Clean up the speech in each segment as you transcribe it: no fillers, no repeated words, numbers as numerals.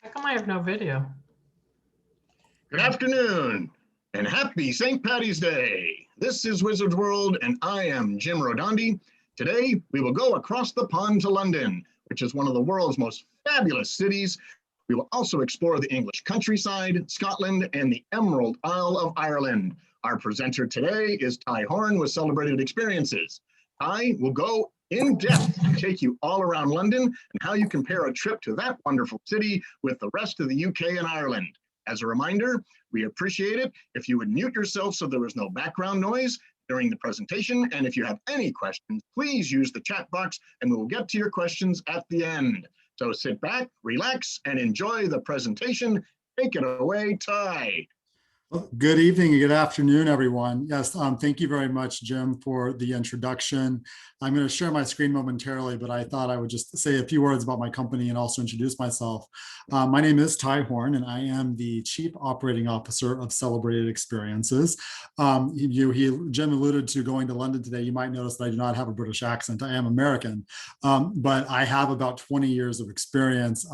How come I have no video? Good afternoon and happy St. Patty's Day. This is Wizards World and I am Jim Rodondi. Today we will go across the pond to London, which is one of the world's most fabulous cities. We will also explore the English countryside, Scotland, and the Emerald Isle of Ireland. Our presenter today is Ty Horn with Celebrated Experiences. Ty will go in depth to take you all around London and how you compare a trip to that wonderful city with the rest of the UK and Ireland. As a reminder, we appreciate it if you would mute yourself so there is no background noise during the presentation. And if you have any questions, please use the chat box and we will get to your questions at the end. So sit back, relax, and enjoy the presentation. Take it away, Ty. Well, good evening and good afternoon, everyone. Yes, thank you very much, Jim, for the introduction. I'm going to share my screen momentarily, but I thought I would just say a few words about my company and also introduce myself. My name is Ty Horn, and I am the Chief Operating Officer of Celebrated Experiences. Jim alluded to going to London today. You might notice that I do not have a British accent. I am American, but I have about 20 years of experience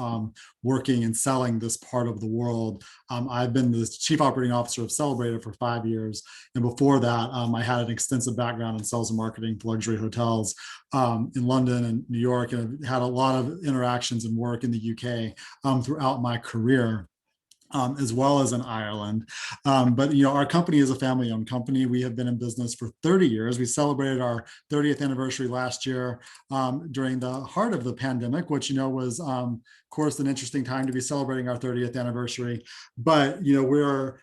working and selling this part of the world. I've been the Chief Operating Officer of Celebrated for 5 years. And before that, I had an extensive background in sales and marketing for luxury hotels in London and New York, and I've had a lot of interactions and work in the UK throughout my career. As well as in Ireland. But our company is a family-owned company. We have been in business for 30 years. We celebrated our 30th anniversary last year during the heart of the pandemic, which was, of course, an interesting time to be celebrating our 30th anniversary. But we're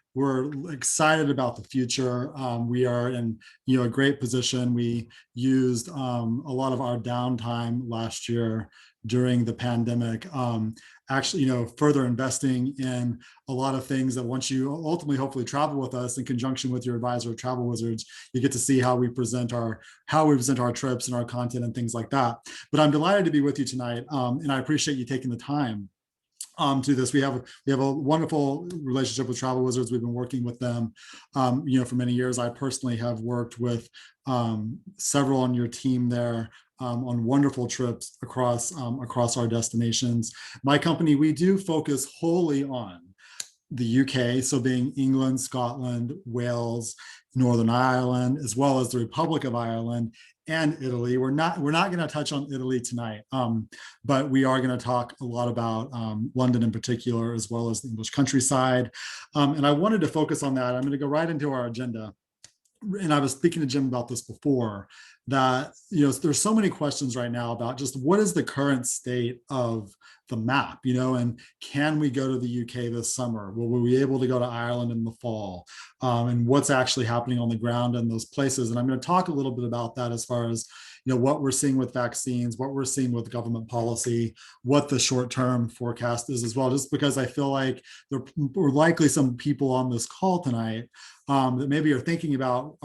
excited about the future. We are in a great position. We used a lot of our downtime last year during the pandemic, actually, further investing in a lot of things that once you ultimately, hopefully travel with us in conjunction with your advisor at Travel Wizards, you get to see how we present our trips and our content and things like that. But I'm delighted to be with you tonight. And I appreciate you taking the time to this. We have a wonderful relationship with Travel Wizards. We've been working with them, for many years. I personally have worked with several on your team there on wonderful trips across our destinations. My company, we do focus wholly on the UK, so being England, Scotland, Wales, Northern Ireland, as well as the Republic of Ireland and Italy. We're not going to touch on Italy tonight, but we are going to talk a lot about London in particular, as well as the English countryside. And I wanted to focus on that. I'm going to go right into our agenda. And I was speaking to Jim about this before, that there's so many questions right now about just what is the current state of the map, and can we go to the UK this summer? Will we be able to go to Ireland in the fall? And what's actually happening on the ground in those places? And I'm going to talk a little bit about that as far as what we're seeing with vaccines, what we're seeing with government policy, what the short-term forecast is as well, just because I feel like there are likely some people on this call tonight that maybe are thinking about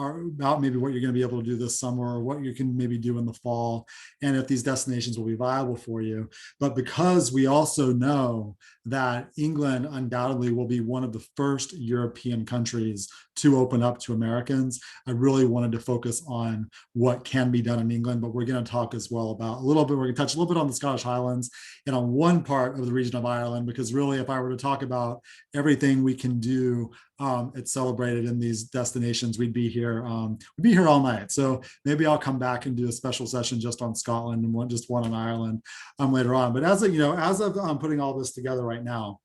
maybe what you're going to be able to do this summer, or what you can maybe do in the fall, and if these destinations will be viable for you. But because we also know that England undoubtedly will be one of the first European countries to open up to Americans, I really wanted to focus on what can be done in England. But we're going to talk as well about we're going to touch a little bit on the Scottish Highlands and on one part of the region of Ireland, because really, if I were to talk about everything we can do at Celebrated in these destinations, we'd be here all night. So maybe I'll come back and do a special session just on Scotland and just one on Ireland later on. But as of putting all this together right now,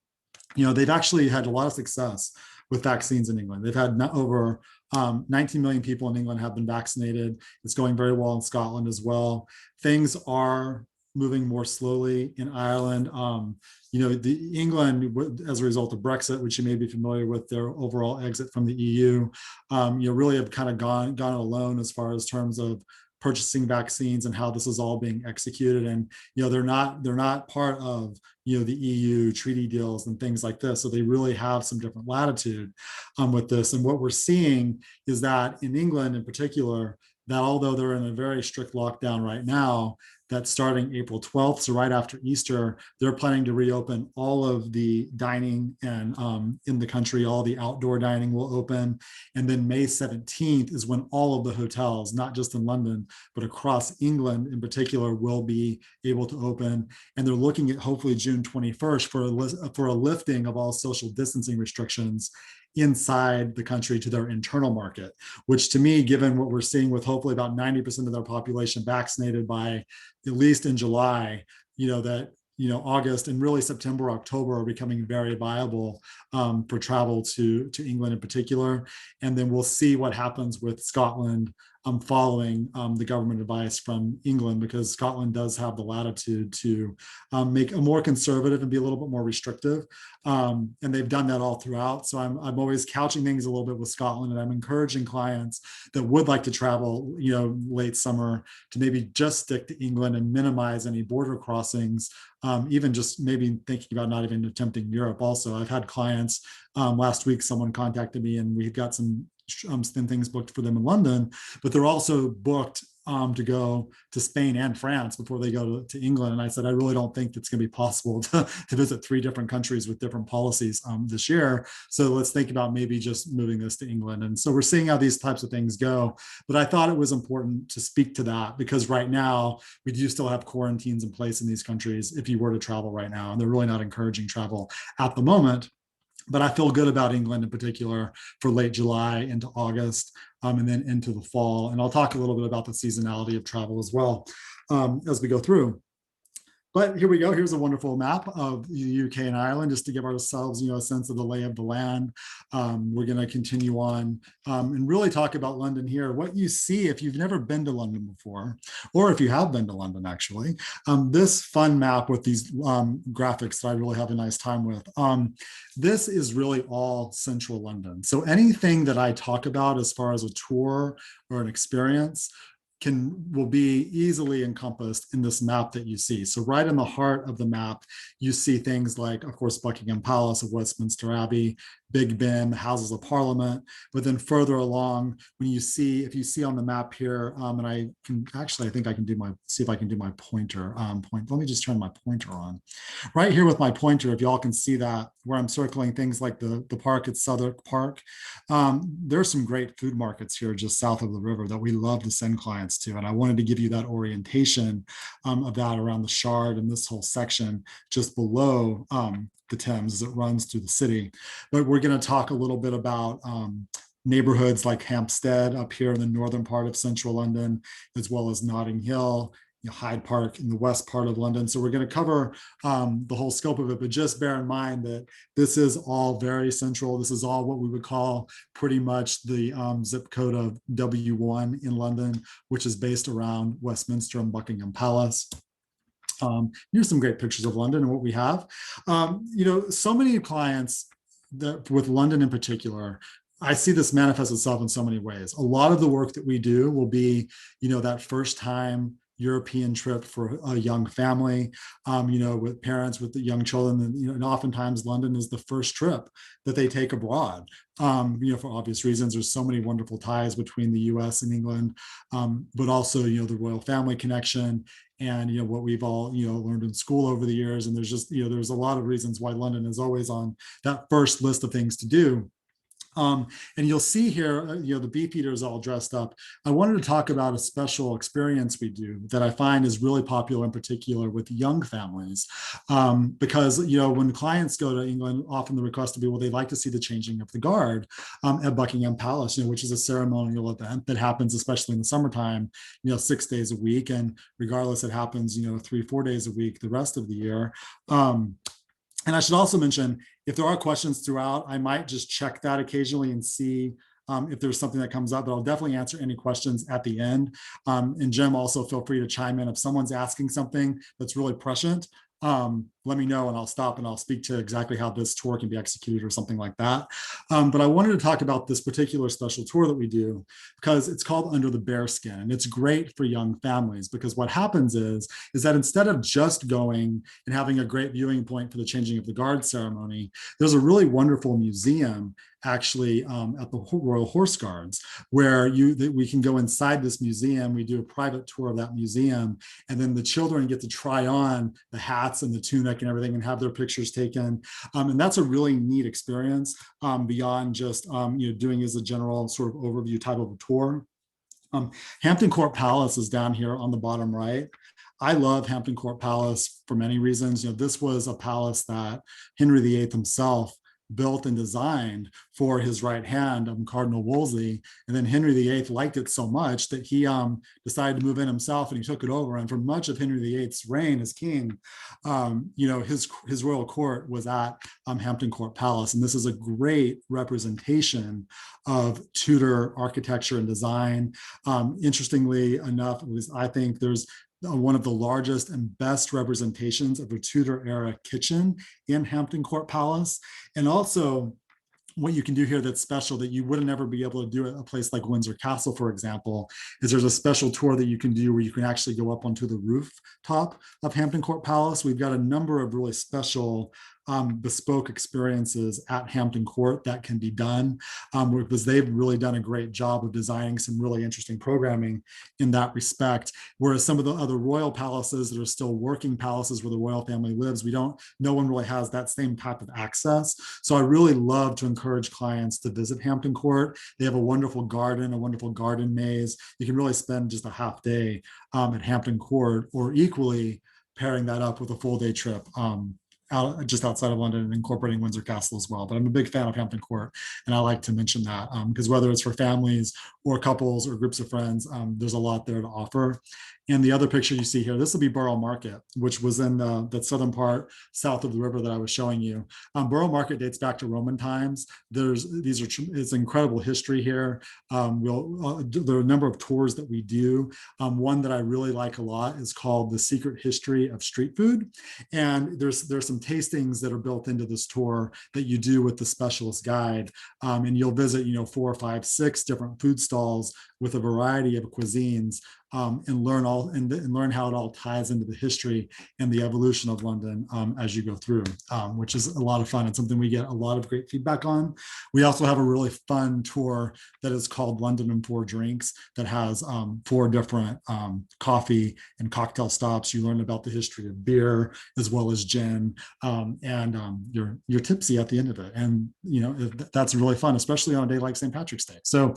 they've actually had a lot of success with vaccines in England. They've had over 19 million people in England have been vaccinated. It's going very well in Scotland as well. Things are moving more slowly in Ireland. The England, as a result of Brexit, which you may be familiar with, their overall exit from the EU, really have kind of gone alone as far as terms of purchasing vaccines and how this is all being executed. And they're not part of the EU treaty deals and things like this. So they really have some different latitude with this. And what we're seeing is that in England in particular, that although they're in a very strict lockdown right now, that starting April 12th, so right after Easter, they're planning to reopen all of the dining and in the country, all the outdoor dining will open. And then May 17th is when all of the hotels, not just in London, but across England in particular, will be able to open. And they're looking at hopefully June 21st for a lifting of all social distancing restrictions inside the country to their internal market, which to me, given what we're seeing with hopefully about 90% of their population vaccinated by at least in July, that August and really September, October are becoming very viable for travel to England in particular. And then we'll see what happens with Scotland following the government advice from England, because Scotland does have the latitude to make a more conservative and be a little bit more restrictive. And they've done that all throughout. So I'm always couching things a little bit with Scotland, and I'm encouraging clients that would like to travel, late summer, to maybe just stick to England and minimize any border crossings, even just maybe thinking about not even attempting Europe. Also, I've had clients last week, someone contacted me and we got some things booked for them in London, but they're also booked to go to Spain and France before they go to England. And I said, I really don't think it's going to be possible to visit 3 different countries with different policies this year. So let's think about maybe just moving this to England. And so we're seeing how these types of things go. But I thought it was important to speak to that, because right now we do still have quarantines in place in these countries if you were to travel right now. And they're really not encouraging travel at the moment. But I feel good about England in particular for late July into August, and then into the fall. And I'll talk a little bit about the seasonality of travel as well as we go through. But here we go. Here's a wonderful map of the UK and Ireland, just to give ourselves, a sense of the lay of the land. We're going to continue on and really talk about London here. What you see if you've never been to London before, or if you have been to London, actually, this fun map with these graphics that I really have a nice time with. This is really all central London. So anything that I talk about as far as a tour or an experience will be easily encompassed in this map that you see. So right in the heart of the map, you see things like, of course, Buckingham Palace of Westminster Abbey, Big Ben, the Houses of Parliament. But then further along, if you see on the map here, and I think I can see if I can do my pointer. Let me just turn my pointer on. Right here with my pointer, if y'all can see that, where I'm circling things like the park at Southwark Park. There's some great food markets here just south of the river that we love to send clients to. And I wanted to give you that orientation of that around the Shard and this whole section just below the Thames as it runs through the city. But we're going to talk a little bit about neighborhoods like Hampstead up here in the northern part of central London, as well as Notting Hill, Hyde Park in the west part of London. So we're going to cover the whole scope of it, but just bear in mind that this is all very central. This is all what we would call pretty much the zip code of W1 in London, which is based around Westminster and Buckingham Palace. Here's some great pictures of London and what we have. So many clients that with London in particular, I see this manifest itself in so many ways. A lot of the work that we do will be, that first time European trip for a young family, with parents with the young children, and oftentimes London is the first trip that they take abroad. For obvious reasons, there's so many wonderful ties between the US and England, but also, the royal family connection and, what we've all, learned in school over the years. And there's just, there's a lot of reasons why London is always on that first list of things to do. And you'll see here, the Beefeater is all dressed up. I wanted to talk about a special experience we do that I find is really popular in particular with young families. Because, when clients go to England, often the request will be, well, they'd like to see the changing of the guard at Buckingham Palace, which is a ceremonial event that happens, especially in the summertime, 6 days a week. And regardless, it happens, 3-4 days a week, the rest of the year. And I should also mention, if there are questions throughout, I might just check that occasionally and see if there's something that comes up, but I'll definitely answer any questions at the end. And Jim, also feel free to chime in if someone's asking something that's really prescient. let me know and I'll stop and I'll speak to exactly how this tour can be executed or something like that. But I wanted to talk about this particular special tour that we do because it's called Under the Bear Skin. And it's great for young families because what happens is that instead of just going and having a great viewing point for the changing of the guard ceremony, there's a really wonderful museum actually at the Royal Horse Guards, where we can go inside this museum. We do a private tour of that museum, and then the children get to try on the hats and the tunic and everything and have their pictures taken. And that's a really neat experience beyond just doing as a general sort of overview type of a tour. Hampton Court Palace is down here on the bottom right. I love Hampton Court Palace for many reasons. This was a palace that Henry VIII himself built and designed for his right hand, Cardinal Wolsey. And then Henry VIII liked it so much that he decided to move in himself and he took it over. And for much of Henry VIII's reign as king, his royal court was at Hampton Court Palace. And this is a great representation of Tudor architecture and design. Interestingly enough, I think there's one of the largest and best representations of a Tudor era kitchen in Hampton Court Palace. And also what you can do here that's special that you wouldn't ever be able to do at a place like Windsor Castle, for example, is there's a special tour that you can do where you can actually go up onto the rooftop of Hampton Court Palace. We've got a number of really special bespoke experiences at Hampton Court that can be done because they've really done a great job of designing some really interesting programming in that respect. Whereas some of the other royal palaces that are still working palaces where the royal family lives, no one really has that same type of access. So I really love to encourage clients to visit Hampton Court. They have a wonderful garden maze. You can really spend just a half day at Hampton Court, or equally pairing that up with a full day trip just outside of London and incorporating Windsor Castle as well. But I'm a big fan of Hampton Court, and I like to mention that because whether it's for families or couples or groups of friends, there's a lot there to offer. And the other picture you see here, this will be Borough Market, which was in the southern part south of the river that I was showing you. Borough Market dates back to Roman times. It's incredible history here. There are a number of tours that we do. One that I really like a lot is called The Secret History of Street Food. And there's some tastings that are built into this tour that you do with the specialist guide. And you'll visit, 4, 5, 6 different food stalls with a variety of cuisines and learn how it all ties into the history and the evolution of London as you go through, which is a lot of fun and something we get a lot of great feedback on. We also have a really fun tour that is called London in 4 Drinks that has 4 different coffee and cocktail stops. You learn about the history of beer as well as gin, and you're tipsy at the end of it. And that's really fun, especially on a day like St. Patrick's Day. So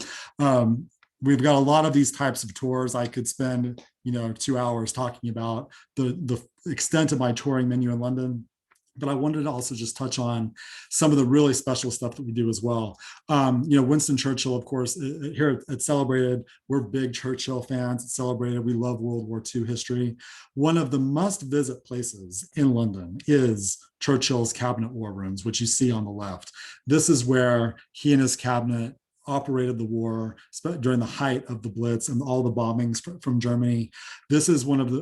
we've got a lot of these types of tours. I could spend 2 hours talking about the extent of my touring menu in London, but I wanted to also just touch on some of the really special stuff that we do as well. Winston Churchill, of course, here at Celebrated, we're big Churchill fans at Celebrated. We love World War II history. One of the must-visit places in London is Churchill's Cabinet War Rooms, which you see on the left. This is where he and his cabinet operated the war during the height of the Blitz and all the bombings from Germany. This is one of the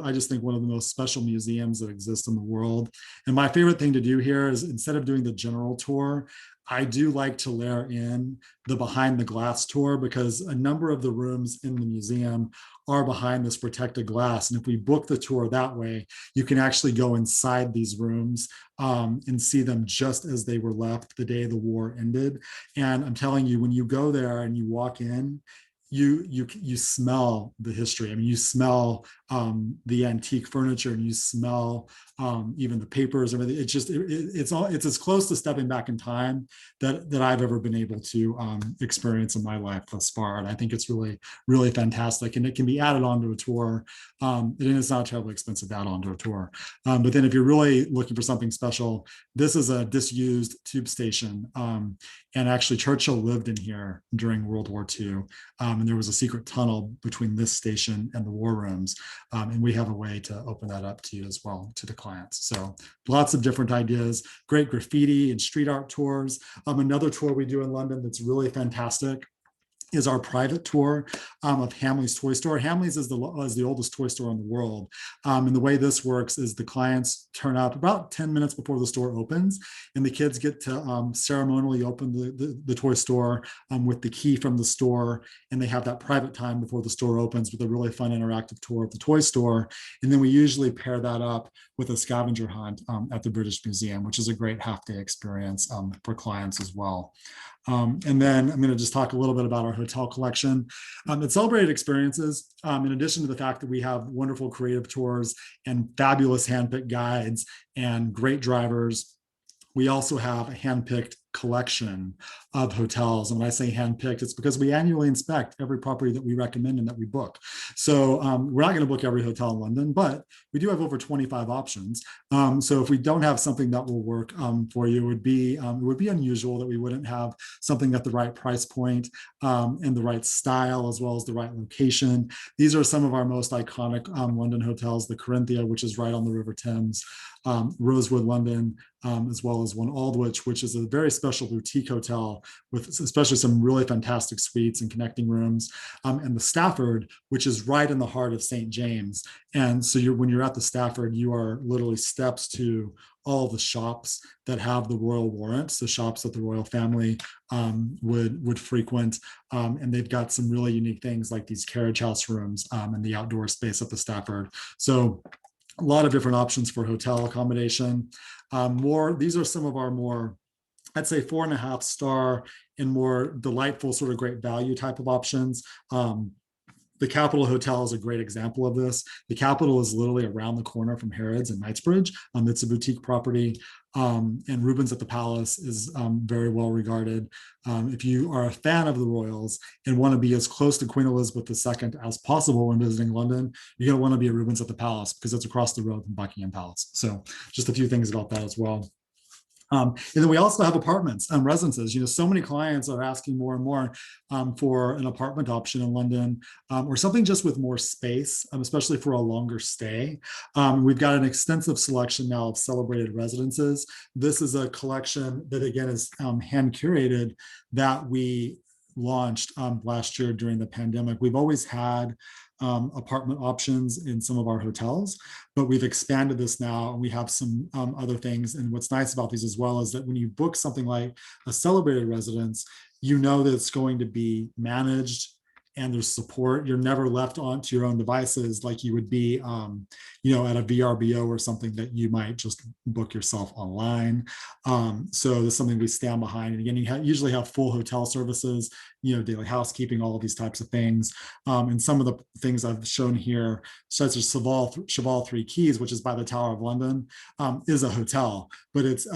most special museums that exist in the world. And my favorite thing to do here is, instead of doing the general tour, I do like to layer in the behind the glass tour, because a number of the rooms in the museum are behind this protected glass. And if we book the tour that way, you can actually go inside these rooms and see them just as they were left the day the war ended. And I'm telling you, when you go there and you walk in, you smell the history. I mean, you smell the antique furniture, and you smell even the papers. Everything. It's as close to stepping back in time that I've ever been able to experience in my life thus far. And I think it's really, really fantastic. And it can be added onto a tour. And it's not terribly expensive to add onto a tour. But then if you're really looking for something special, this is a disused tube station. And actually Churchill lived in here during World War II. And there was a secret tunnel between this station and the war rooms. And we have a way to open that up to you as well, to the clients. So lots of different ideas, great graffiti and street art tours. Another tour we do in London that's really fantastic is our private tour of Hamleys Toy Store. Hamleys is the oldest toy store in the world. And the way this works is the clients turn up about 10 minutes before the store opens, and the kids get to ceremonially open the toy store with the key from the store. And they have that private time before the store opens with a really fun interactive tour of the toy store. And then we usually pair that up with a scavenger hunt at the British Museum, which is a great half-day experience for clients as well. And then I'm going to just talk a little bit about our hotel collection. At Celebrated Experiences, in addition to the fact that we have wonderful creative tours and fabulous handpicked guides and great drivers, we also have a handpicked collection of hotels. And when I say handpicked, it's because we annually inspect every property that we recommend and that we book. So we're not going to book every hotel in London, but we do have over 25 options. So if we don't have something that will work for you, it would be unusual that we wouldn't have something at the right price point and the right style, as well as the right location. These are some of our most iconic London hotels: the Corinthia, which is right on the River Thames, Rosewood London, as well as one Aldwych, which is a very special boutique hotel with especially some really fantastic suites and connecting rooms, and the Stafford, which is right in the heart of St. James. And so when you're at the Stafford, you are literally steps to all the shops that have the royal warrants, the shops that the royal family would frequent. And they've got some really unique things like these carriage house rooms and the outdoor space at the Stafford. So a lot of different options for hotel accommodation. These are some of our more, I'd say, 4.5 star and more delightful, sort of great value type of options. The Capitol Hotel is a great example of this. The Capitol is literally around the corner from Harrods and Knightsbridge. It's a boutique property. And Rubens at the Palace is very well regarded. If you are a fan of the royals and want to be as close to Queen Elizabeth II as possible when visiting London, you're going to want to be at Rubens at the Palace because it's across the road from Buckingham Palace. So just a few things about that as well. And then we also have apartments and residences. So many clients are asking more and more for an apartment option in London, or something just with more space, especially for a longer stay. We've got an extensive selection now of celebrated residences. This is a collection that, again, is hand curated that we launched last year during the pandemic. We've always had apartment options in some of our hotels, but we've expanded this now, and we have some other things. And what's nice about these as well is that when you book something like a celebrated residence, you know that it's going to be managed and there's support. You're never left onto your own devices like you would be, at a VRBO or something that you might just book yourself online. So there's something we stand behind. And again, you usually have full hotel services, daily housekeeping, all of these types of things. And some of the things I've shown here, such as Cheval Three Keys, which is by the Tower of London, is a hotel, but it's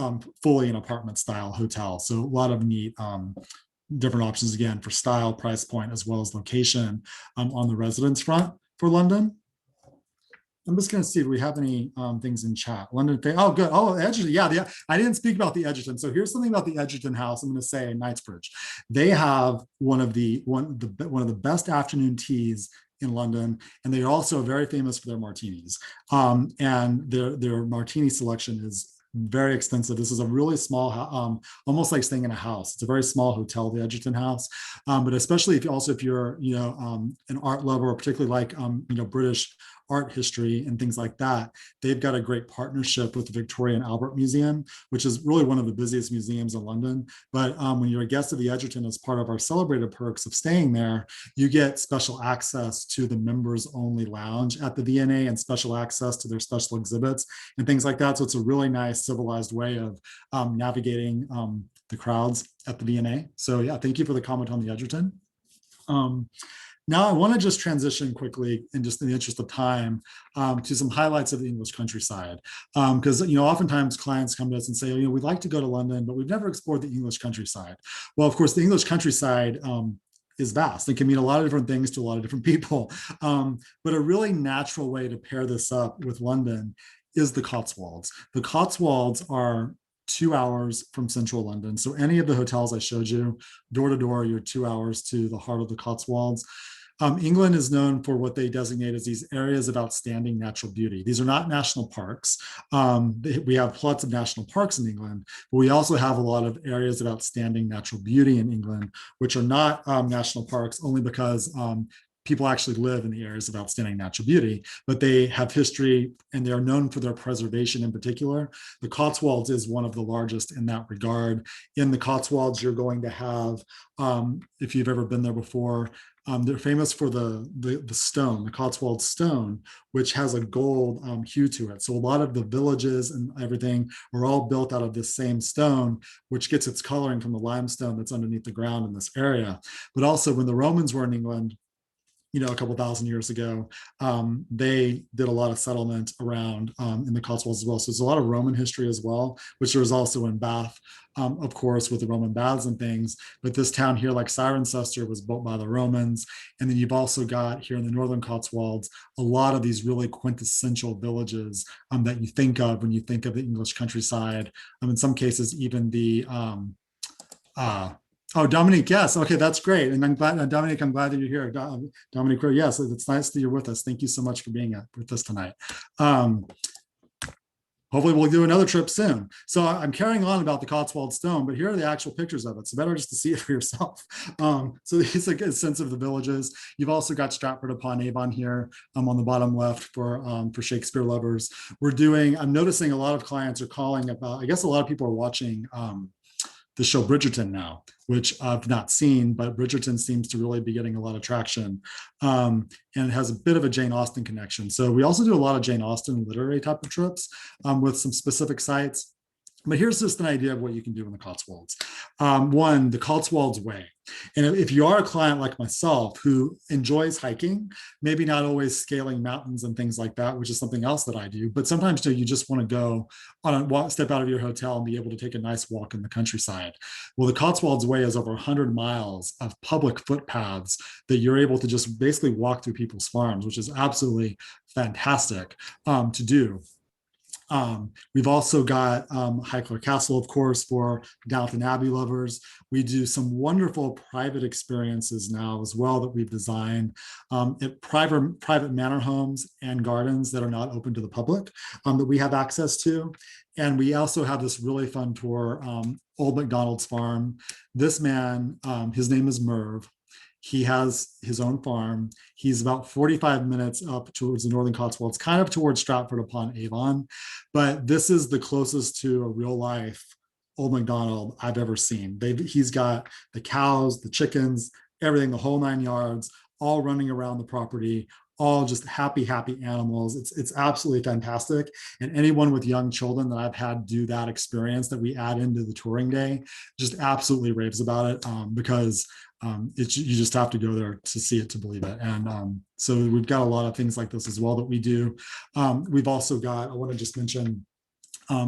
fully an apartment style hotel. So a lot of neat different options, again, for style, price point, as well as location on the residence front for London. I'm just going to see if we have any things in chat. London, oh, good. Oh, Edgerton. Yeah, I didn't speak about the Edgerton. So here's something about the Edgerton House. I'm going to say in Knightsbridge. They have one of the best afternoon teas in London, and they're also very famous for their martinis. And their martini selection is very extensive. This is a really small, almost like staying in a house. It's a very small hotel, the Edgerton House. But especially if you're, an art lover, or particularly like, British art history and things like that, they've got a great partnership with the Victoria and Albert Museum, which is really one of the busiest museums in London. But when you're a guest of the Edgerton, as part of our celebrated perks of staying there, you get special access to the members only lounge at the V&A and special access to their special exhibits and things like that. So it's a really nice civilized way of navigating the crowds at the V&A. So yeah, thank you for the comment on the Edgerton. Now I want to just transition quickly, in just in the interest of time, to some highlights of the English countryside. Because oftentimes clients come to us and say, we'd like to go to London, but we've never explored the English countryside. Well, of course, the English countryside is vast. It can mean a lot of different things to a lot of different people. But a really natural way to pair this up with London is the Cotswolds. The Cotswolds are 2 hours from central London. So any of the hotels I showed you, door to door, you're 2 hours to the heart of the Cotswolds. England is known for what they designate as these areas of outstanding natural beauty. These are not national parks. We have lots of national parks in England, but we also have a lot of areas of outstanding natural beauty in England, which are not national parks only because people actually live in the areas of outstanding natural beauty, but they have history and they are known for their preservation in particular. The Cotswolds is one of the largest in that regard. In the Cotswolds, you're going to have, if you've ever been there before, they're famous for the stone, the Cotswold stone, which has a gold hue to it. So a lot of the villages and everything are all built out of this same stone, which gets its coloring from the limestone that's underneath the ground in this area. But also when the Romans were in England, a couple thousand years ago, they did a lot of settlement around in the Cotswolds as well. So there's a lot of Roman history as well, which there was also in Bath, of course, with the Roman baths and things. But this town here, like Cirencester, was built by the Romans. And then you've also got here in the Northern Cotswolds, a lot of these really quintessential villages that you think of when you think of the English countryside. In some cases, even the oh, Dominique, yes. Okay, that's great. And I'm glad, Dominique, I'm glad that you're here. Dominique, yes, it's nice that you're with us. Thank you so much for being with us tonight. Hopefully we'll do another trip soon. So I'm carrying on about the Cotswold Stone, but here are the actual pictures of it. So better just to see it for yourself. So it's like a sense of the villages. You've also got Stratford upon Avon here on the bottom left for Shakespeare lovers. I'm noticing a lot of clients are calling about, I guess a lot of people are watching the show Bridgerton now, which I've not seen, but Bridgerton seems to really be getting a lot of traction. And it has a bit of a Jane Austen connection. So we also do a lot of Jane Austen literary type of trips with some specific sites. But here's just an idea of what you can do in the Cotswolds. One, the Cotswolds Way. And if you are a client like myself who enjoys hiking, maybe not always scaling mountains and things like that, which is something else that I do, but sometimes you just want to go on a walk, step out of your hotel and be able to take a nice walk in the countryside. Well, the Cotswolds Way is over 100 miles of public footpaths that you're able to just basically walk through people's farms, which is absolutely fantastic to do. We've also got Highclere Castle, of course, for Downton Abbey lovers. We do some wonderful private experiences now as well that we've designed at private manor homes and gardens that are not open to the public that we have access to. And we also have this really fun tour, Old MacDonald's Farm. This man, his name is Merv. He has his own farm. He's about 45 minutes up towards the Northern Cotswolds, kind of towards Stratford upon Avon. But this is the closest to a real life Old MacDonald I've ever seen. He's got the cows, the chickens, everything, the whole 9 yards, all running around the property, all just happy animals. It's absolutely fantastic. And anyone with young children that I've had do that experience that we add into the touring day just absolutely raves about it because you just have to go there to see it to believe it. And so we've got a lot of things like this as well that we do. We've also got, I want to just mention,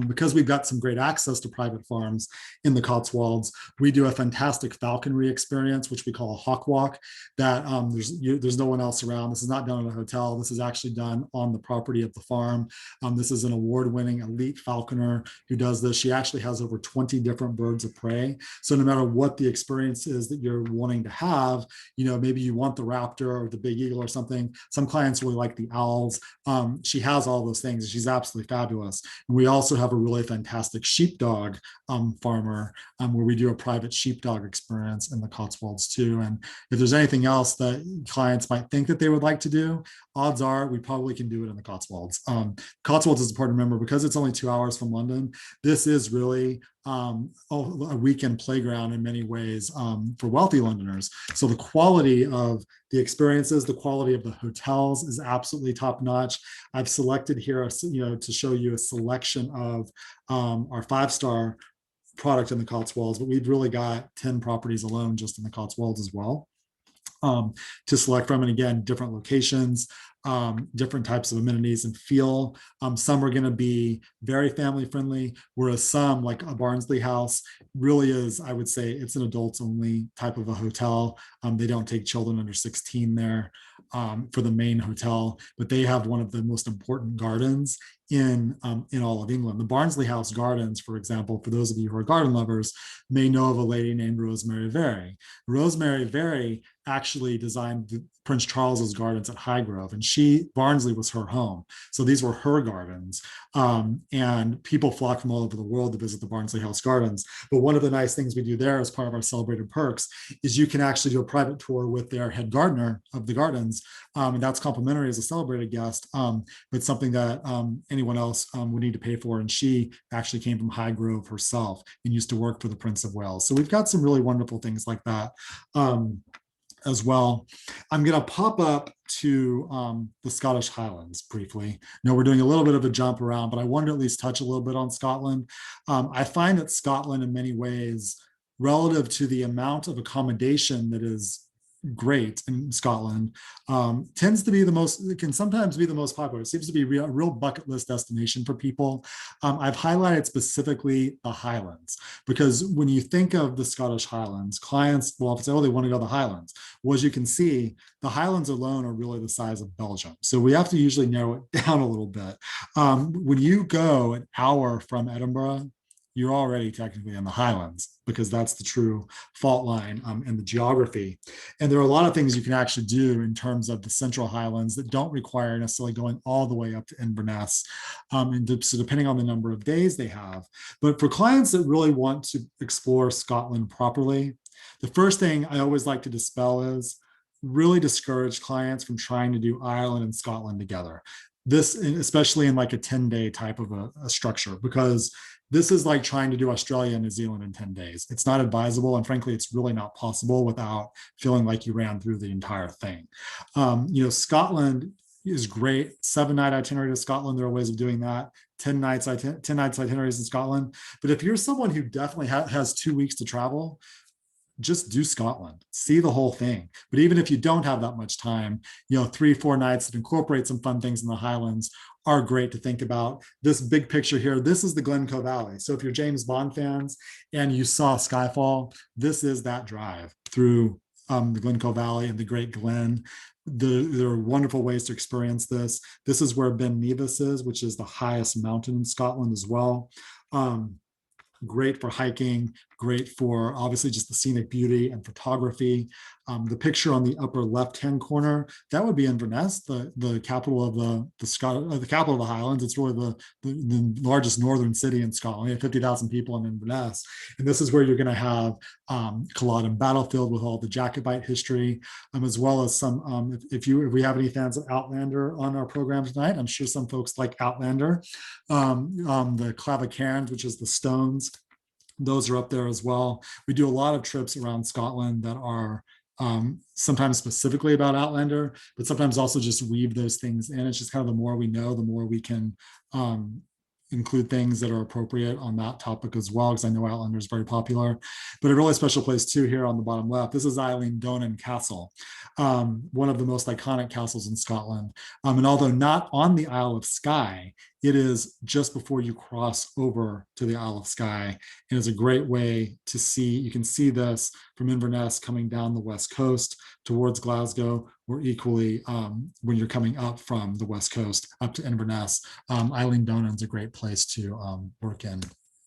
because we've got some great access to private farms in the Cotswolds, we do a fantastic falconry experience, which we call a hawk walk, that there's no one else around. This is not done at a hotel. This is actually done on the property of the farm. This is an award-winning elite falconer who does this. She actually has over 20 different birds of prey. So no matter what the experience is that you're wanting to have, maybe you want the raptor or the big eagle or something. Some clients really like the owls. She has all those things. She's absolutely fabulous. And we also have a really fantastic sheepdog farmer where we do a private sheepdog experience in the Cotswolds too. And if there's anything else that clients might think that they would like to do, odds are we probably can do it in the Cotswolds. Cotswolds is important to remember because it's only 2 hours from London. This is really a weekend playground in many ways for wealthy Londoners. So the quality of the experiences, the quality of the hotels is absolutely top notch. I've selected here, to show you a selection of our 5-star product in the Cotswolds, but we've really got 10 properties alone just in the Cotswolds as well to select from. And again, different locations, different types of amenities and feel. Some are going to be very family friendly, whereas some, like a Barnsley House, really is, I would say, it's an adults only type of a hotel. They don't take children under 16 there for the main hotel, but they have one of the most important gardens in all of England. The Barnsley House Gardens, for example, for those of you who are garden lovers, may know of a lady named Rosemary Very. Rosemary Very actually designed Prince Charles's gardens at Highgrove, and Barnsley was her home. So these were her gardens. And people flock from all over the world to visit the Barnsley House Gardens. But one of the nice things we do there as part of our celebrated perks is you can actually do a private tour with their head gardener of the gardens. And that's complimentary as a celebrated guest, but something that anyone else would need to pay for. And she actually came from Highgrove herself and used to work for the Prince of Wales. So we've got some really wonderful things like that. As well. I'm going to pop up to the Scottish Highlands briefly. Now we're doing a little bit of a jump around, but I wanted to at least touch a little bit on Scotland. I find that Scotland in many ways, relative to the amount of accommodation that is great in Scotland, tends to be the most, it can sometimes be the most popular. It seems to be a real bucket list destination for people. I've highlighted specifically the Highlands, because when you think of the Scottish Highlands, clients will often say, oh, they want to go to the Highlands. Well, as you can see, the Highlands alone are really the size of Belgium. So we have to usually narrow it down a little bit. When you go an hour from Edinburgh, you're already technically in the Highlands, because that's the true fault line and the geography. And there are a lot of things you can actually do in terms of the Central Highlands that don't require necessarily going all the way up to Inverness, so depending on the number of days they have. But for clients that really want to explore Scotland properly, the first thing I always like to dispel is really discourage clients from trying to do Ireland and Scotland together. This, especially in like a 10-day type of a structure, because this is like trying to do Australia and New Zealand in 10 days. It's not advisable. And frankly, it's really not possible without feeling like you ran through the entire thing. Scotland is great. 7-night itinerary to Scotland. There are ways of doing that. 10 nights itineraries in Scotland. But if you're someone who definitely has 2 weeks to travel, just do Scotland, see the whole thing. But even if you don't have that much time, 3-4 nights that incorporate some fun things in the Highlands are great to think about. This big picture here, this is the Glencoe Valley. So if you're James Bond fans and you saw Skyfall, this is that drive through the Glencoe Valley and the Great Glen. There are wonderful ways to experience this. This is where Ben Nevis is, which is the highest mountain in Scotland as well. Great for hiking, great for obviously just the scenic beauty and photography. The picture on the upper left-hand corner, that would be Inverness, the capital of the capital of the Highlands. It's really the largest northern city in Scotland. We have 50,000 people in Inverness, and this is where you're going to have Culloden Battlefield with all the Jacobite history, as well as some. If we have any fans of Outlander on our program tonight, I'm sure some folks like Outlander. The Clavacairns, which is the stones. Those are up there as well. We do a lot of trips around Scotland that are sometimes specifically about Outlander, but sometimes also just weave those things in. It's just kind of the more we know, the more we can include things that are appropriate on that topic as well, because I know Outlander is very popular. But a really special place too here on the bottom left, this is Eilean Donan Castle, one of the most iconic castles in Scotland. And although not on the Isle of Skye, it is just before you cross over to the Isle of Skye. And it's a great way to see, you can see this from Inverness coming down the west coast towards Glasgow, or equally when you're coming up from the west coast up to Inverness. Eilean Donan's a great place to work in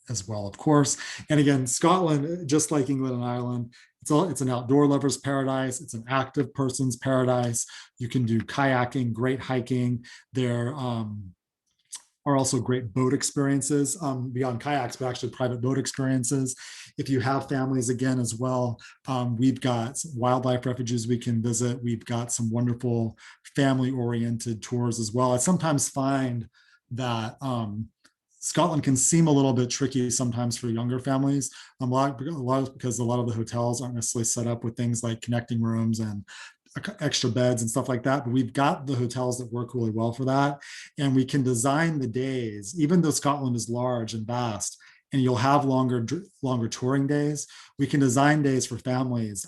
as well, of course. And again, Scotland, just like England and Ireland, it's an outdoor lover's paradise. It's an active person's paradise. You can do kayaking, great hiking. There are also great boat experiences beyond kayaks, but actually private boat experiences. If you have families, again, as well, we've got wildlife refuges we can visit. We've got some wonderful family-oriented tours as well. I sometimes find that Scotland can seem a little bit tricky sometimes for younger families, because a lot of the hotels aren't necessarily set up with things like connecting rooms and extra beds and stuff like that. But we've got the hotels that work really well for that. And we can design the days, even though Scotland is large and vast, and you'll have longer touring days. We can design days for families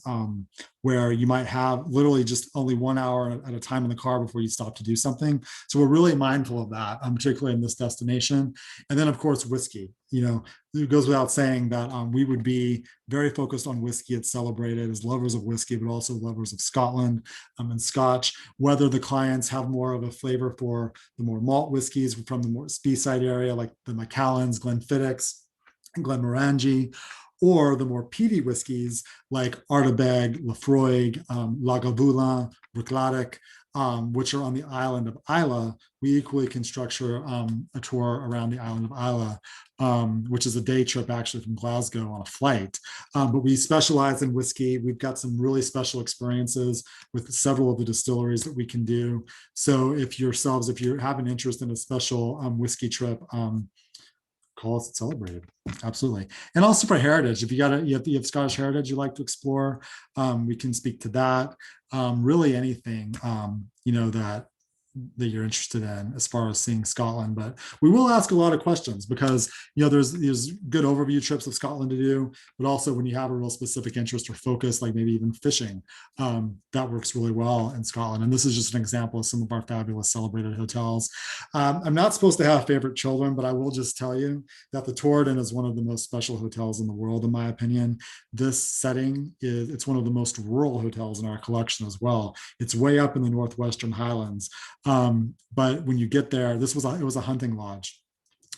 where you might have literally just only 1 hour at a time in the car before you stop to do something. So we're really mindful of that, particularly in this destination. And then, of course, whiskey. it goes without saying that we would be very focused on whiskey it's celebrated as lovers of whiskey, but also lovers of Scotland and Scotch. Whether the clients have more of a flavor for the more malt whiskeys from the more Speyside area, like the Macallans, Glenfiddich, and Glenmorangie, or the more peaty whiskeys like Ardbeg, Laphroaig, Lagavulin, Bruichladdich, which are on the island of Islay. We equally can structure a tour around the island of Islay, which is a day trip actually from Glasgow on a flight. But we specialize in whiskey. We've got some really special experiences with several of the distilleries that we can do. So if you have an interest in a special whiskey trip, call us at Celebrated. Absolutely. And also for heritage, if you have Scottish heritage you like to explore, we can speak to that. Really anything, that you're interested in as far as seeing Scotland. But we will ask a lot of questions because there's good overview trips of Scotland to do, but also when you have a real specific interest or focus, like maybe even fishing, that works really well in Scotland. And this is just an example of some of our fabulous Celebrated hotels. I'm not supposed to have favorite children, but I will just tell you that the Torridon is one of the most special hotels in the world, in my opinion. This setting it's one of the most rural hotels in our collection as well. It's way up in the Northwestern Highlands. But when you get there, it was a hunting lodge,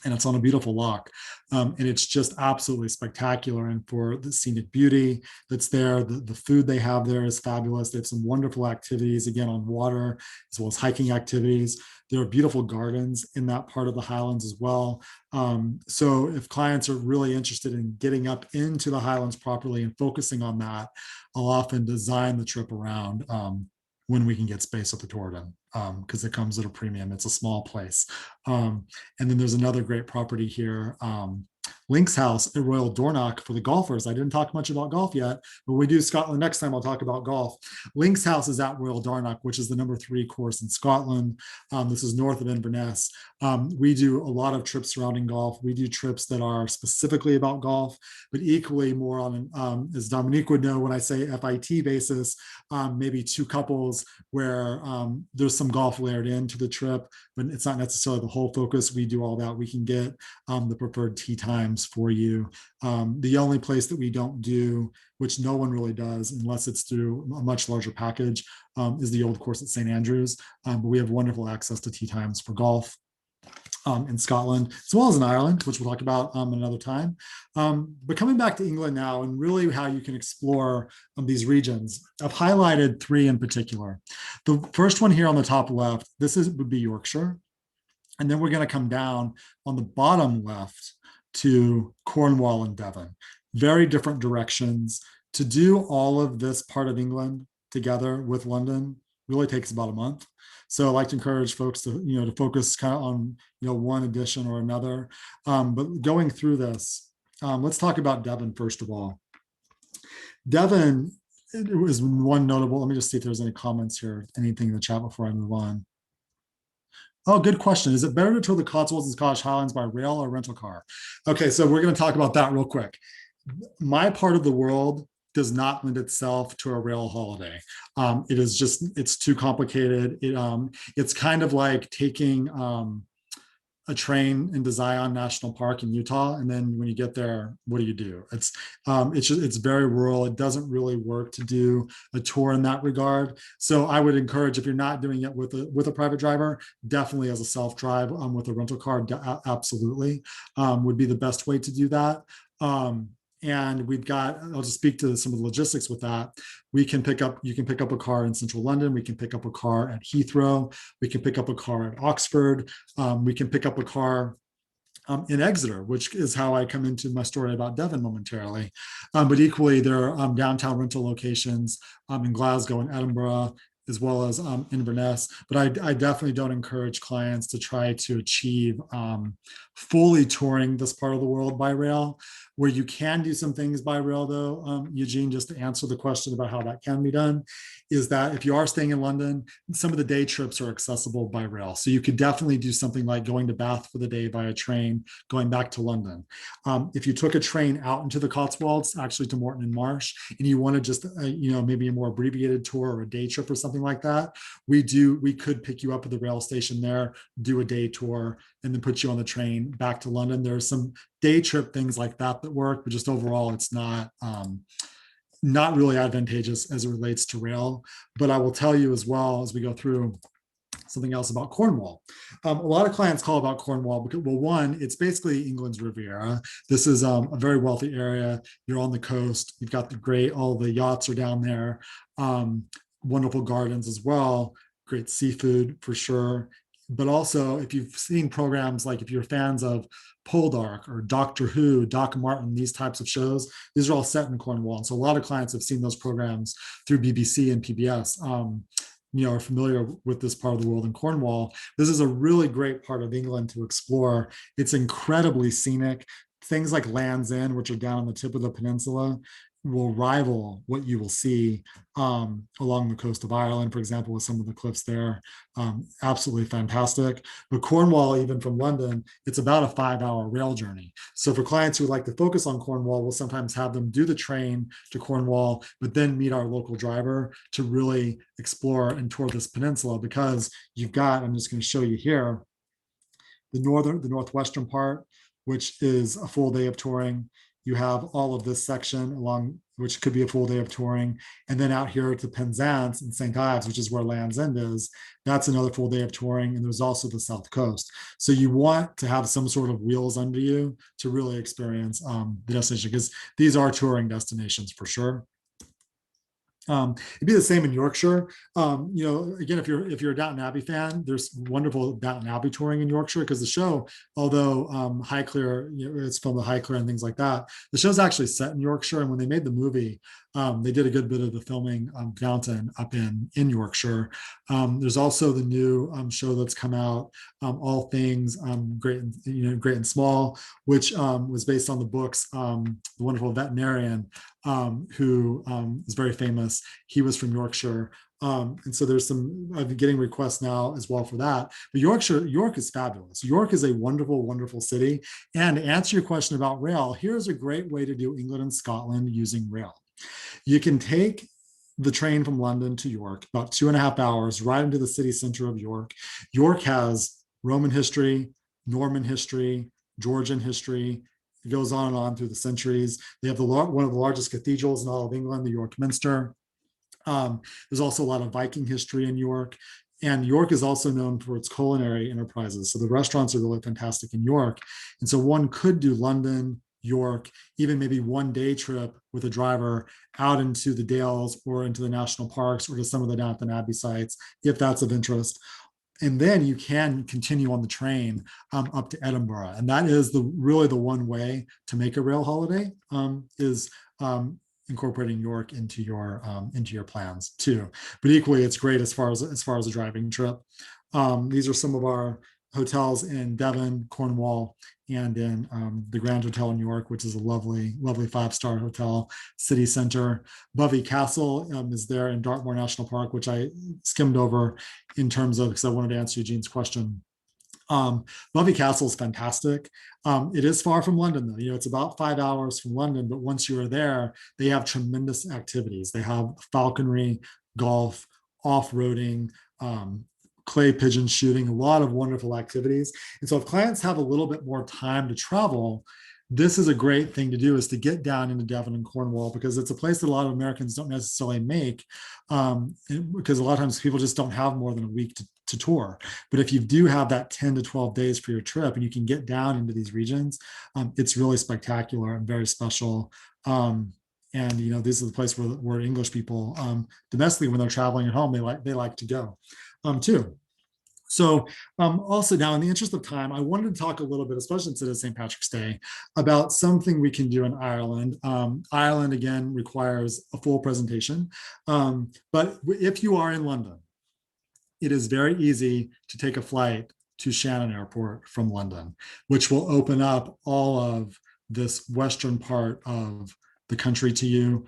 and it's on a beautiful loch, and it's just absolutely spectacular. And for the scenic beauty that's there, the food they have there is fabulous. They have some wonderful activities, again, on water, as well as hiking activities. There are beautiful gardens in that part of the Highlands as well. So if clients are really interested in getting up into the Highlands properly and focusing on that, I'll often design the trip around when we can get space at the Torridon, because it comes at a premium. It's a small place. And then there's another great property here, Links House at Royal Dornoch for the golfers. I didn't talk much about golf yet, but we do Scotland next time. I'll talk about golf. Links House is at Royal Dornoch, which is the #3 course in Scotland. This is north of Inverness. We do a lot of trips surrounding golf. We do trips that are specifically about golf, but equally more on, as Dominique would know, when I say FIT basis, maybe 2 couples where there's some golf layered into the trip, but it's not necessarily the whole focus. We do all that. We can get the preferred tee times for you. The only place that we don't do, which no one really does unless it's through a much larger package, is the old course at St. Andrews. But we have wonderful access to tee times for golf in Scotland, as well as in Ireland, which we'll talk about another time. But coming back to England now, and really how you can explore these regions, I've highlighted 3 in particular. The first one here on the top left, would be Yorkshire. And then we're going to come down on the bottom left to Cornwall and Devon. Very different directions. To do all of this part of England together with London really takes about a month. So I like to encourage folks to focus kind of on one edition or another. But going through this, let's talk about Devon first of all. Devon, it was one notable. Let me just see if there's any comments here, anything in the chat before I move on. Oh, good question. Is it better to tour the Cotswolds and Scottish Highlands by rail or rental car? Okay, so we're going to talk about that real quick. My part of the world does not lend itself to a rail holiday. It's too complicated. It's kind of like taking a train into Zion National Park in Utah, and then when you get there, what do? It's very rural. It doesn't really work to do a tour in that regard. So I would encourage, if you're not doing it with a private driver, definitely as a self-drive with a rental car, absolutely would be the best way to do that. And I'll just speak to some of the logistics with that. You can pick up a car in central London. We can pick up a car at Heathrow. We can pick up a car at Oxford. We can pick up a car in Exeter, which is how I come into my story about Devon momentarily. But equally, there are downtown rental locations in Glasgow and Edinburgh, as well as Inverness. But I definitely don't encourage clients to try to achieve fully touring this part of the world by rail. Where you can do some things by rail, though, Eugene, just to answer the question about how that can be done, is that if you are staying in London, some of the day trips are accessible by rail. So you could definitely do something like going to Bath for the day by a train, going back to London. If you took a train out into the Cotswolds, actually to Morton and Marsh, and you want to just, maybe a more abbreviated tour or a day trip or something like that, we could pick you up at the rail station there, do a day tour, and then put you on the train back to London. There are some day trip things like that that work, but just overall, it's not really advantageous as it relates to rail. But I will tell you as well as we go through something else about Cornwall. A lot of clients call about Cornwall because, well, one, it's basically England's Riviera. This is a very wealthy area. You're on the coast. You've got all the yachts are down there. Wonderful gardens as well. Great seafood for sure. But also, if you've seen programs like if you're fans of Poldark or Doctor Who, Doc Martin, these types of shows, these are all set in Cornwall. And so a lot of clients have seen those programs through BBC and PBS. Are familiar with this part of the world in Cornwall. This is a really great part of England to explore. It's incredibly scenic. Things like Land's End, which are down on the tip of the peninsula, will rival what you will see along the coast of Ireland, for example, with some of the cliffs there. Absolutely fantastic. But Cornwall, even from London, it's about a 5-hour rail journey. So for clients who like to focus on Cornwall, we'll sometimes have them do the train to Cornwall, but then meet our local driver to really explore and tour this peninsula, because you've got, I'm just going to show you here, the northwestern part, which is a full day of touring. You have all of this section along, which could be a full day of touring. And then out here to Penzance and St. Ives, which is where Land's End is, that's another full day of touring. And there's also the South Coast. So you want to have some sort of wheels under you to really experience the destination, because these are touring destinations for sure. It'd be the same in Yorkshire. Again, if you're a Downton Abbey fan, there's wonderful Downton Abbey touring in Yorkshire, because the show, although Highclere, it's filmed at Highclere and things like that, the show's actually set in Yorkshire. And when they made the movie, they did a good bit of the filming Downton up in Yorkshire. There's also the new show that's come out, All Things Great and Small, which was based on the books, the wonderful veterinarian who is very famous. He was from Yorkshire. And so I've been getting requests now as well for that. But York is fabulous. York is a wonderful, wonderful city. And to answer your question about rail, here's a great way to do England and Scotland using rail. You can take the train from London to York, about 2.5 hours, right into the city center of York. York has Roman history, Norman history, Georgian history. It goes on and on through the centuries. They have one of the largest cathedrals in all of England, the York Minster. There's also a lot of Viking history in York. And York is also known for its culinary enterprises. So the restaurants are really fantastic in York. And so one could do London, York, even maybe one day trip with a driver out into the Dales or into the national parks or to some of the Downton Abbey sites, if that's of interest. And then you can continue on the train up to Edinburgh. And that is really the one way to make a rail holiday, is incorporating York into your plans too. But equally, it's great as far as a driving trip. These are some of our hotels in Devon, Cornwall, and in the Grand Hotel in York, which is a lovely, lovely 5-star hotel, city center. Bovey Castle is there in Dartmoor National Park, which I skimmed over in terms of, because I wanted to answer Eugene's question. Bovey Castle is fantastic. It is far from London, though. It's about 5 hours from London, but once you are there, they have tremendous activities. They have falconry, golf, off-roading, clay pigeon shooting, a lot of wonderful activities. And so if clients have a little bit more time to travel, this is a great thing to do, is to get down into Devon and Cornwall, because it's a place that a lot of Americans don't necessarily make, because a lot of times people just don't have more than a week to tour. But if you do have that 10 to 12 days for your trip and you can get down into these regions, it's really spectacular and very special. And this is the place where English people domestically, when they're traveling at home, they like to go too. So also now, in the interest of time, I wanted to talk a little bit, especially since it is St. Patrick's Day, about something we can do in Ireland. Ireland, again, requires a full presentation. But if you are in London, it is very easy to take a flight to Shannon Airport from London, which will open up all of this western part of the country to you,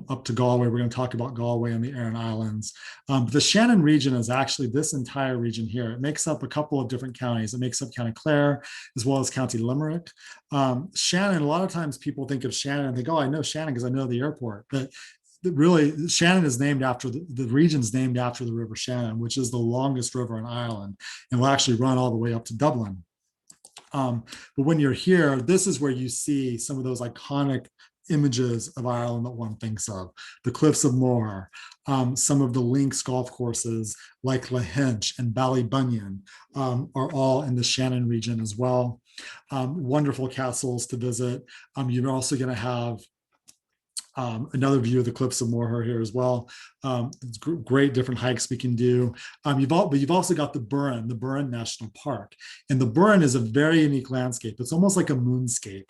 up to Galway. We're going to talk about Galway and the Aran Islands. The Shannon region is actually this entire region here. It makes up a couple of different counties. It makes up County Clare as well as County Limerick. Shannon, a lot of times people think of Shannon and think, oh, I know Shannon because I know the airport. But really, Shannon is named after the region's named after the River Shannon, which is the longest river in Ireland and will actually run all the way up to Dublin. But when you're here, this is where you see some of those iconic images of Ireland that one thinks of. The Cliffs of Moher, some of the links golf courses like Lahinch and Ballybunion are all in the Shannon region as well. Wonderful castles to visit. You're also going to have another view of the Cliffs of Moher here as well. It's great different hikes we can do. But you've also got the Burren National Park. And the Burren is a very unique landscape. It's almost like a moonscape.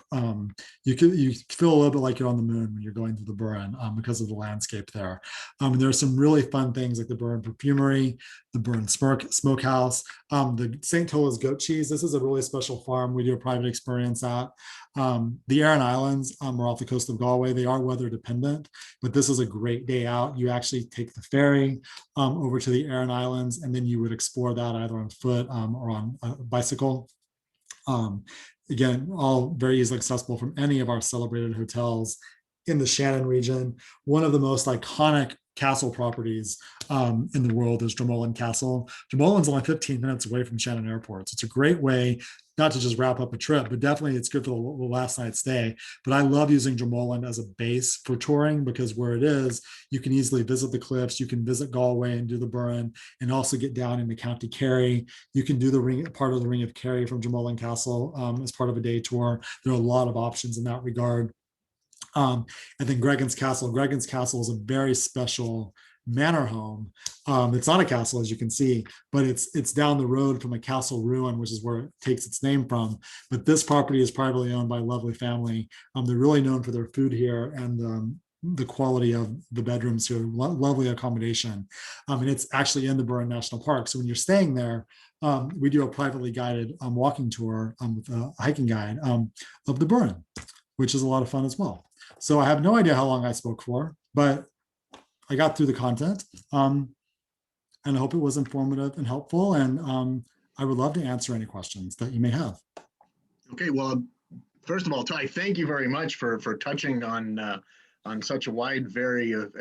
You feel a little bit like you're on the moon when you're going through the Burren because of the landscape there. And there are some really fun things like the Burren Perfumery, the Burren Smokehouse, the St. Tola's goat cheese. This is a really special farm we do a private experience at. The Aran Islands are off the coast of Galway. They are weather dependent, but this is a great day out. You actually take the ferry over to the Aran Islands, and then you would explore that either on foot or on a bicycle. Again, all very easily accessible from any of our celebrated hotels in the Shannon region. One of the most iconic castle properties in the world is Dromoland Castle. Dromoland's only 15 minutes away from Shannon Airport. So it's a great way not to just wrap up a trip, but definitely it's good for the last night's stay. But I love using Dromoland as a base for touring because where it is, you can easily visit the cliffs, you can visit Galway and do the Burren, and also get down into County Kerry. You can do part of the Ring of Kerry from Dromoland Castle as part of a day tour. There are a lot of options in that regard. And then Gregan's Castle. Gregan's Castle is a very special manor home. It's not a castle, as you can see, but it's down the road from a castle ruin, which is where it takes its name from. But this property is privately owned by a lovely family. They're really known for their food here and the quality of the bedrooms here, lovely accommodation. And it's actually in the Burren National Park. So when you're staying there, we do a privately guided walking tour with a hiking guide of the Burren, which is a lot of fun as well. So I have no idea how long I spoke for, but I got through the content and I hope it was informative and helpful. And I would love to answer any questions that you may have. Okay, well, first of all, Ty, thank you very much for touching on such a wide variety of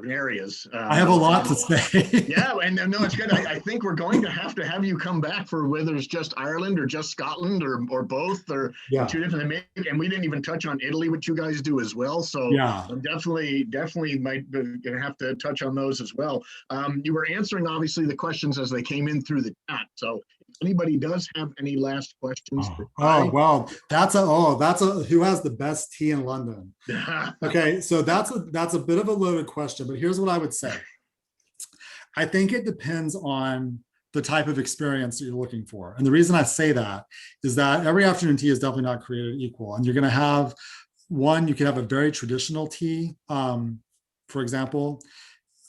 areas. I have a lot to say. Yeah, and no, it's good. I think we're going to have you come back for whether it's just Ireland or just Scotland or both or two different. And we didn't even touch on Italy, which you guys do as well. So yeah, I'm definitely might gonna have to touch on those as well. You were answering obviously the questions as they came in through the chat. So if anybody does have any last questions, well, that's who has the best tea in London? Okay, so that's a bit of a loaded question, but here's what I would say. I think it depends on the type of experience that you're looking for. And the reason I say that is that every afternoon tea is definitely not created equal. And you're going to have you can have a very traditional tea, for example,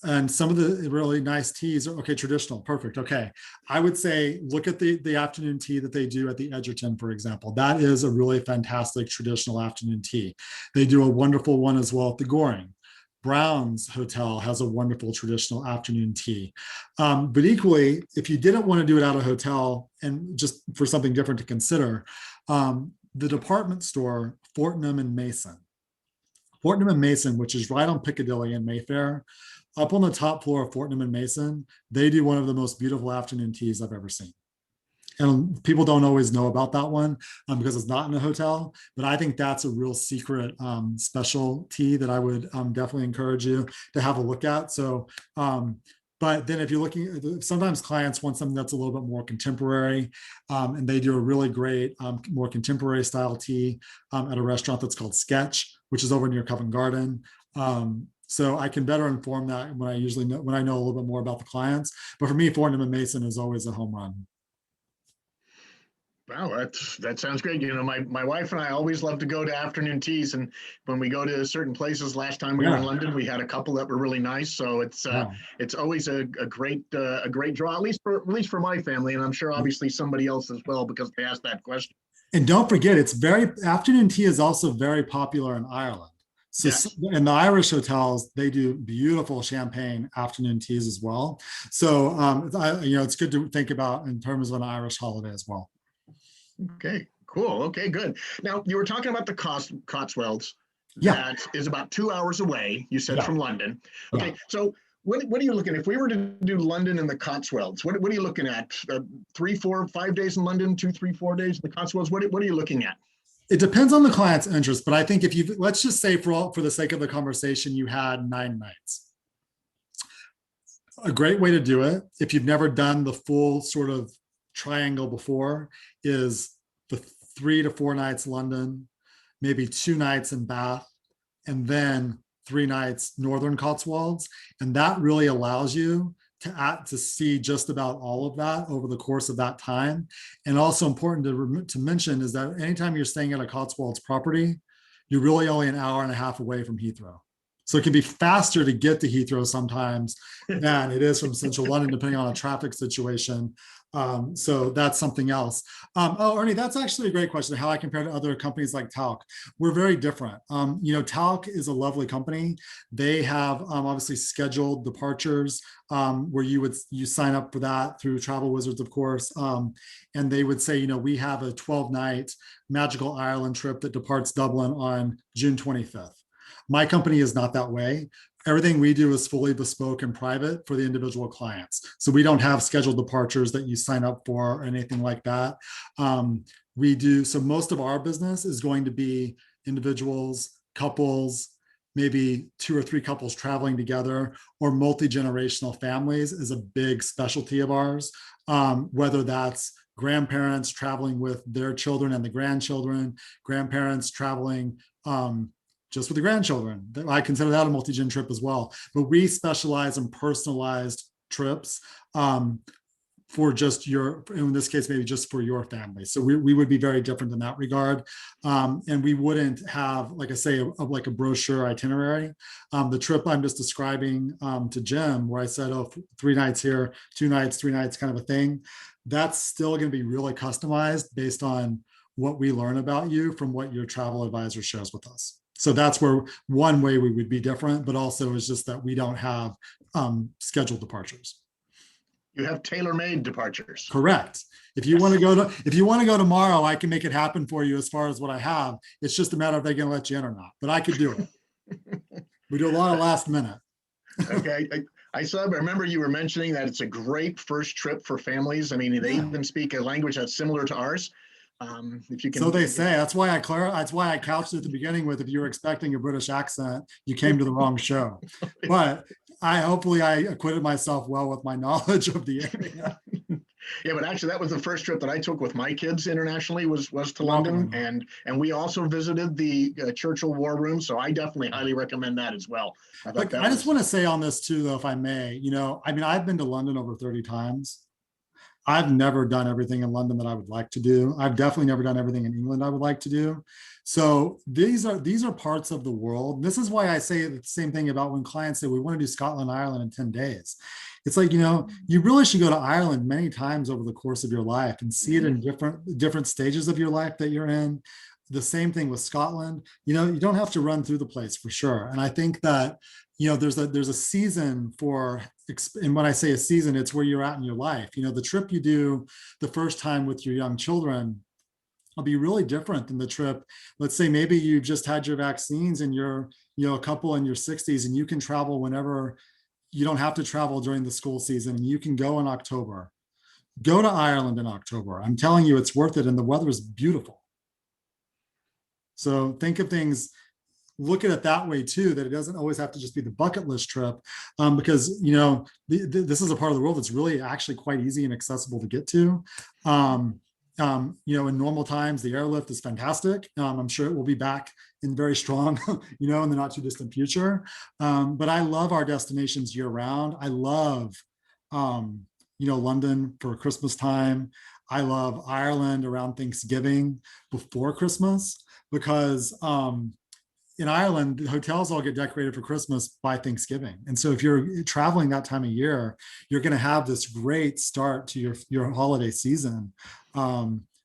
and some of the really nice teas are, okay, traditional, perfect. Okay, I would say look at the afternoon tea that they do at the Edgerton, for example. That is a really fantastic traditional afternoon tea. They do a wonderful one as well at the Goring. Brown's Hotel has a wonderful traditional afternoon tea. But equally, if you didn't want to do it at a hotel and just for something different to consider, the department store, Fortnum and Mason. Fortnum and Mason, which is right on Piccadilly in Mayfair, up on the top floor of Fortnum and Mason, they do one of the most beautiful afternoon teas I've ever seen. And people don't always know about that one because it's not in a hotel, but I think that's a real secret special tea that I would definitely encourage you to have a look at. So, but then if you're looking, sometimes clients want something that's a little bit more contemporary, and they do a really great, more contemporary style tea at a restaurant that's called Sketch, which is over near Covent Garden. So I can better inform that when I know a little bit more about the clients. But for me, Fortnum and Mason is always a home run. Wow, that sounds great. You know, my wife and I always love to go to afternoon teas, and when we go to certain places, last time we were in London, we had a couple that were really nice. So it's always a great draw, at least for my family, and I'm sure obviously somebody else as well because they asked that question. And don't forget, afternoon tea is also very popular in Ireland. So in the Irish hotels, they do beautiful champagne afternoon teas as well. So it's good to think about in terms of an Irish holiday as well. Okay, cool. Okay, good. Now you were talking about the Cotswolds. Yeah. That is about 2 hours away, you said, from London. Okay, so what are you looking at? If we were to do London and the Cotswolds, what are you looking at? 3, 4, 5 days in London, 2, 3, 4 days in the Cotswolds? What are you looking at? It depends on the client's interest, but I think if you, let's just say for the sake of the conversation, you had 9 nights. A great way to do it, if you've never done the full sort of triangle before, is the 3 to 4 nights London, maybe 2 nights in Bath, and then 3 nights Northern Cotswolds. And that really allows you to see just about all of that over the course of that time. And also important to mention is that anytime you're staying at a Cotswolds property, you're really only an hour and a half away from Heathrow. So it can be faster to get to Heathrow sometimes than it is from central London, depending on a traffic situation. So that's something else. Oh, Ernie, that's actually a great question, how I compare to other companies like Talc. We're very different. Talc is a lovely company. They have obviously scheduled departures where you sign up for that through Travel Wizards, of course. And they would say, we have a 12-night Magical Ireland trip that departs Dublin on June 25th. My company is not that way. Everything we do is fully bespoke and private for the individual clients. So we don't have scheduled departures that you sign up for or anything like that. So most of our business is going to be individuals, couples, maybe 2 or 3 couples traveling together, or multi-generational families is a big specialty of ours. Whether that's grandparents traveling with their children and the grandchildren, grandparents traveling just with the grandchildren. I consider that a multi-gen trip as well. But we specialize in personalized trips for just in this case, maybe just for your family. So we would be very different in that regard. And we wouldn't have, like I say, like a brochure itinerary. The trip I'm just describing to Jim, where I said, 3 nights here, 2 nights, 3 nights kind of a thing, that's still going to be really customized based on what we learn about you from what your travel advisor shares with us. So that's where one way we would be different, but also is just that we don't have scheduled departures. You have tailor-made departures. Correct. If you want to go tomorrow, I can make it happen for you as far as what I have. It's just a matter of they're going to let you in or not, but I could do it. We do a lot of last minute. Okay. I remember you were mentioning that it's a great first trip for families. I mean, they even speak a language that's similar to ours. If you can, so they say. That's why I couched it at the beginning with, if you were expecting a British accent, you came to the wrong show. But hopefully I acquitted myself well with my knowledge of the area. Yeah, but actually that was the first trip that I took with my kids internationally was to London, and we also visited the Churchill War Room. So I definitely highly recommend that as well. I just want to say on this too, though, if I may, I've been to London over 30 times. I've never done everything in London that I would like to do. I've definitely never done everything in England I would like to do. So these are parts of the world. This is why I say the same thing about when clients say we want to do Scotland, Ireland in 10 days. It's like, you really should go to Ireland many times over the course of your life and see it in different stages of your life that you're in. The same thing with Scotland. You don't have to run through the place for sure. And I think that, there's a season for, and when I say a season, it's where you're at in your life. The trip you do the first time with your young children will be really different than the trip. Let's say maybe you've just had your vaccines and you're, a couple in your 60s and you can travel whenever. You don't have to travel during the school season, and you can go in October. Go to Ireland in October. I'm telling you, it's worth it. And the weather is beautiful. So think of things, look at it that way too, that it doesn't always have to just be the bucket list trip, because this is a part of the world that's really actually quite easy and accessible to get to. In normal times, the airlift is fantastic. I'm sure it will be back in very strong, in the not too distant future. But I love our destinations year round. I love, London for Christmas time. I love Ireland around Thanksgiving before Christmas, because in Ireland, the hotels all get decorated for Christmas by Thanksgiving. And so if you're traveling that time of year, you're going to have this great start to your holiday season.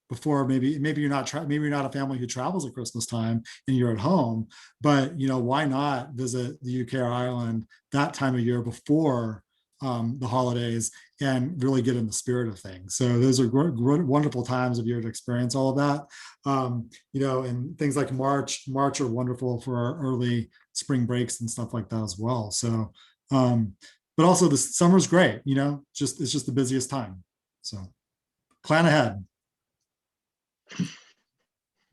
Before maybe you're not a family who travels at Christmas time and you're at home, but why not visit the UK or Ireland that time of year before the holidays and really get in the spirit of things. So those are wonderful times of year to experience all of that. And things like March are wonderful for our early spring breaks and stuff like that as well. So, but but also the summer's great, it's just the busiest time. So plan ahead.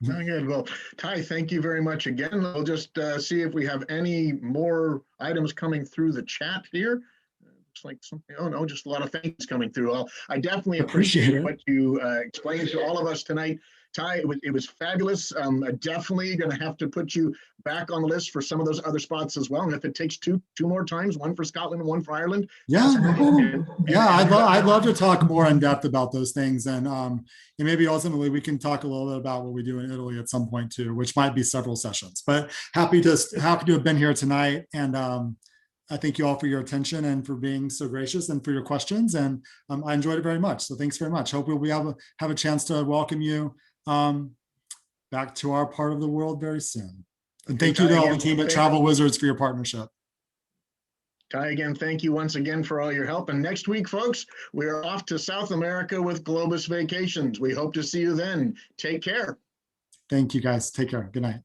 Very good. Well, Ty, thank you very much again. I'll just see if we have any more items coming through the chat here. Looks like something, oh no, just a lot of things coming through. I definitely appreciate what you explained to all of us tonight. Ty, it was fabulous. Definitely going to have to put you back on the list for some of those other spots as well. And if it takes two more times, one for Scotland and one for Ireland. Yeah, I'd love to talk more in depth about those things, and maybe ultimately we can talk a little bit about what we do in Italy at some point too, which might be several sessions. But happy to have been here tonight, and I thank you all for your attention and for being so gracious and for your questions. And I enjoyed it very much. So thanks very much. Hope we'll have a chance to welcome you back to our part of the world very soon. And thank you to all the team at Travel Wizards for your partnership. Ty, again, thank you once again for all your help. And next week, folks, we're off to South America with Globus Vacations. We hope to see you then. Take care. Thank you, guys. Take care. Good night.